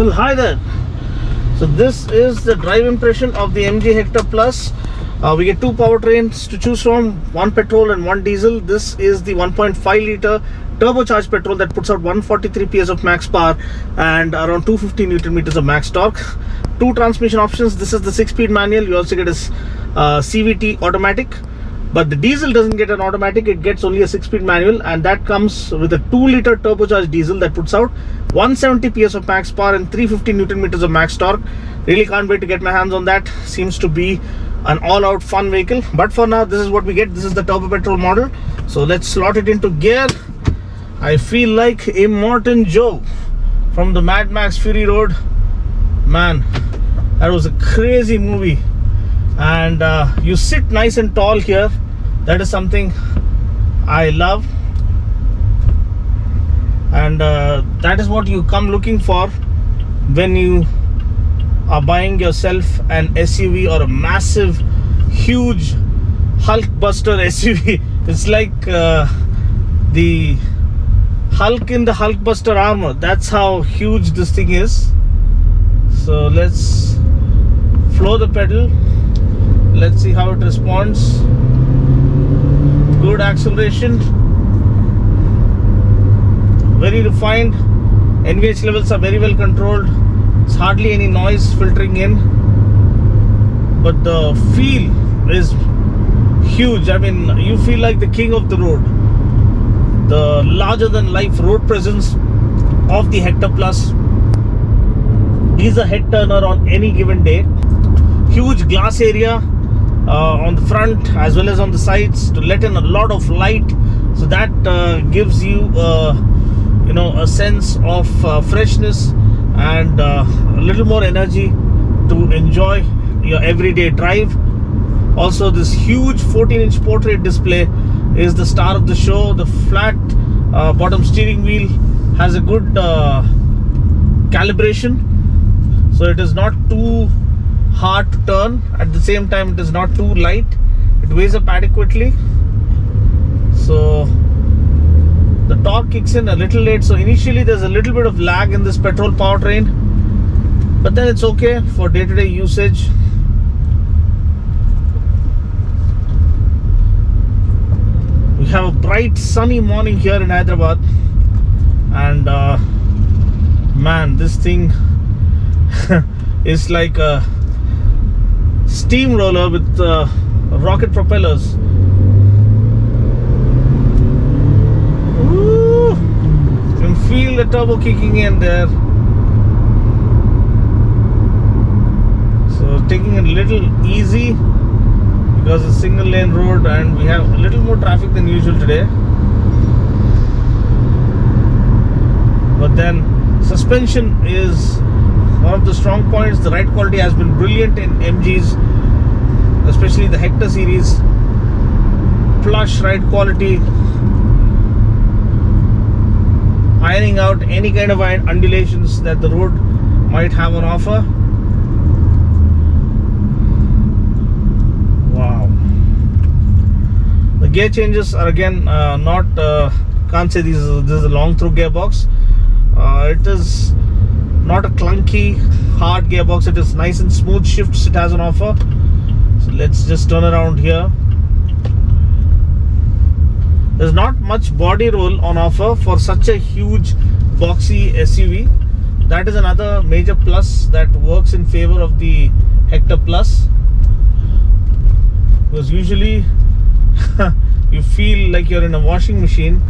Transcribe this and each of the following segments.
Well, hi there. So this is the drive impression of the MG Hector Plus. We get two powertrains to choose from, one petrol and one diesel. This is the 1.5 litre turbocharged petrol that puts out 143 PS of max power and around 250 Newton meters of max torque. Two transmission options. This is the 6-speed manual. You also get a CVT automatic. But the diesel doesn't get an automatic, it gets only a 6-speed manual, and that comes with a 2-litre turbocharged diesel that puts out 170 PS of max power and 350 Newton meters of max torque. Really can't wait to get my hands on that. Seems to be an all-out fun vehicle. But for now, this is what we get. This is the turbo petrol model. So let's slot it into gear. I feel like Immortan Joe from the Mad Max Fury Road. Man, that was a crazy movie. And you sit nice and tall here. That is something I love, and that is what you come looking for when you are buying yourself an SUV or a massive, huge Hulkbuster SUV. It's like the Hulk in the Hulkbuster armor. That's how huge this thing is. So let's floor the pedal. Let's see how it responds. Good acceleration, very refined. NVH levels are very well controlled. It's hardly any noise filtering in, but the feel is huge. I mean, you feel like the king of the road. The larger than life road presence of the Hector Plus is a head turner on any given day. Huge glass area on the front as well as on the sides to let in a lot of light, so that gives you a sense of freshness and a little more energy to enjoy your everyday drive. Also, this huge 14-inch portrait display is the star of the show. The flat bottom steering wheel has a good calibration, so it is not too hard to turn. At the same time, it is not too light. It weighs up adequately. So the torque kicks in a little late. So initially there's a little bit of lag in this petrol powertrain, but then it's okay for day-to-day usage. We have a bright sunny morning here in Hyderabad, and man, this thing is like a steamroller with rocket propellers. Woo! You can feel the turbo kicking in there. So taking it a little easy because it's a single lane road and we have a little more traffic than usual today. But then suspension is one of the strong points. The ride quality has been brilliant in MGs, especially the Hector series. Plush ride quality, ironing out any kind of undulations that the road might have on offer. Wow. The gear changes are again can't say this is a long through gearbox. It is not a clunky hard gearbox. It is nice and smooth shifts it has on offer. So let's just turn around here. There's not much body roll on offer for such a huge boxy SUV. That is another major plus that works in favor of the Hector Plus, because usually you feel like you're in a washing machine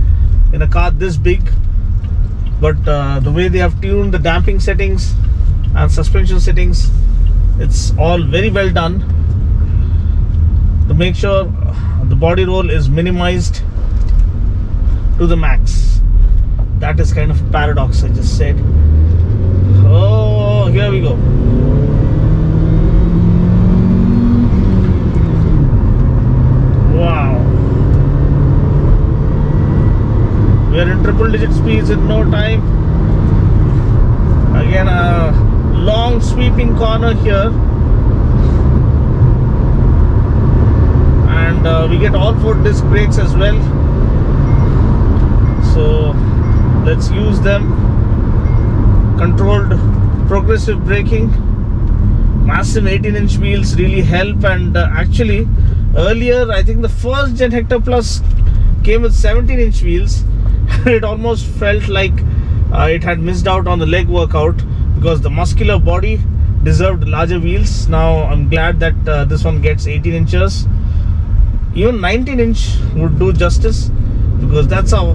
in a car this big. But the way they have tuned the damping settings and suspension settings, it's all very well done to make sure the body roll is minimized to the max. That is kind of a paradox I just said. Oh, here we go. Wow. We are in triple-digit speeds in no time. Again, a long sweeping corner here, and we get all 4 disc brakes as well. So let's use them. Controlled progressive braking. Massive 18-inch wheels really help, and actually earlier I think the first gen Hector Plus came with 17-inch wheels. It almost felt like it had missed out on the leg workout because the muscular body deserved larger wheels. Now I'm glad that this one gets 18 inches. Even 19-inch would do justice because that's how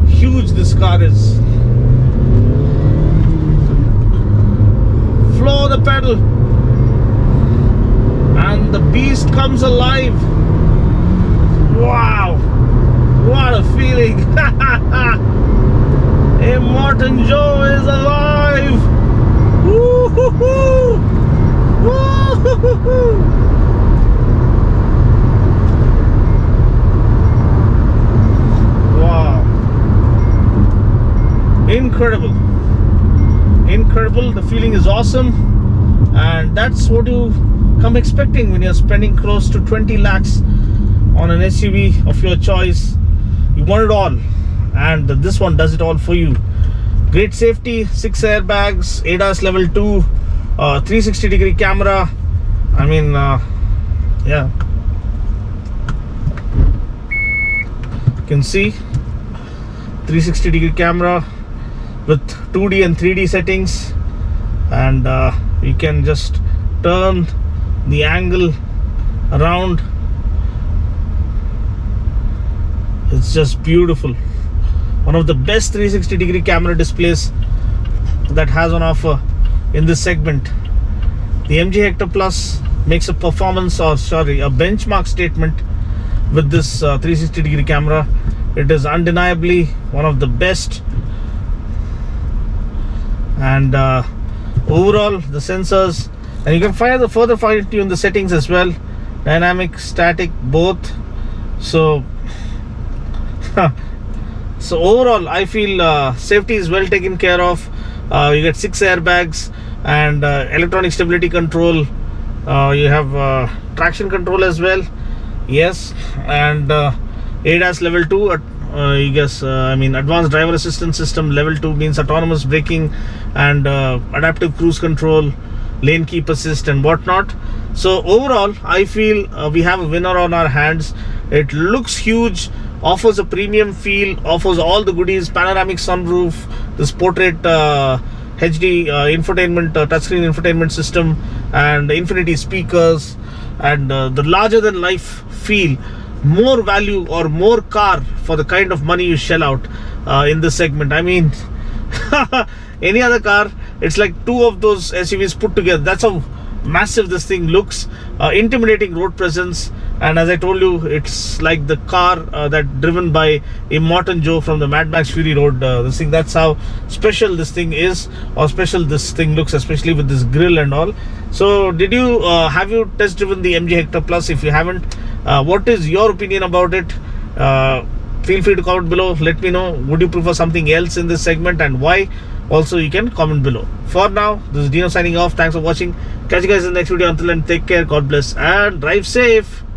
huge this car is. Floor the pedal and the beast comes alive. Wow, what a feeling. Immortan Joe is alive. Woo-hoo-hoo. Woo-hoo-hoo. Wow, incredible, incredible. The feeling is awesome, and that's what you come expecting when you're spending close to 20 lakhs on an SUV of your choice. You want it all, and this one does it all for you. Great safety, 6 airbags, ADAS level 2, 360-degree camera. I mean, yeah, you can see 360-degree camera with 2D and 3D settings, and you can just turn the angle around. It's just beautiful. One of the best 360-degree camera displays that has on offer in this segment. The MG Hector Plus makes a benchmark statement with this 360-degree camera. It is undeniably one of the best, and overall the sensors, and you can further fine tune the settings as well, dynamic, static, both. So so overall I feel safety is well taken care of. You get 6 airbags and electronic stability control. You have traction control as well, yes, and ADAS level 2, advanced driver assistance system. Level 2 means autonomous braking and adaptive cruise control, lane keep assist and whatnot. So overall I feel we have a winner on our hands. It looks huge, offers a premium feel, offers all the goodies: panoramic sunroof, this portrait HD infotainment, touchscreen infotainment system, and infinity speakers, and the larger than life feel. More value or more car for the kind of money you shell out in this segment. I mean, any other car, it's like 2 of those SUVs put together. That's how massive this thing looks. Intimidating road presence, and as I told you, it's like the car that driven by Immortan Joe from the Mad Max Fury Road. This thing, that's how special this thing is, or special this thing looks, especially with this grille and all. So did you have you test driven the MG Hector Plus? If you haven't, what is your opinion about it? Feel free to comment below. Let me know, would you prefer something else in this segment and why? Also, you can comment below. For now, this is Dino signing off. Thanks for watching. Catch you guys in the next video. Until then, take care, God bless, and drive safe.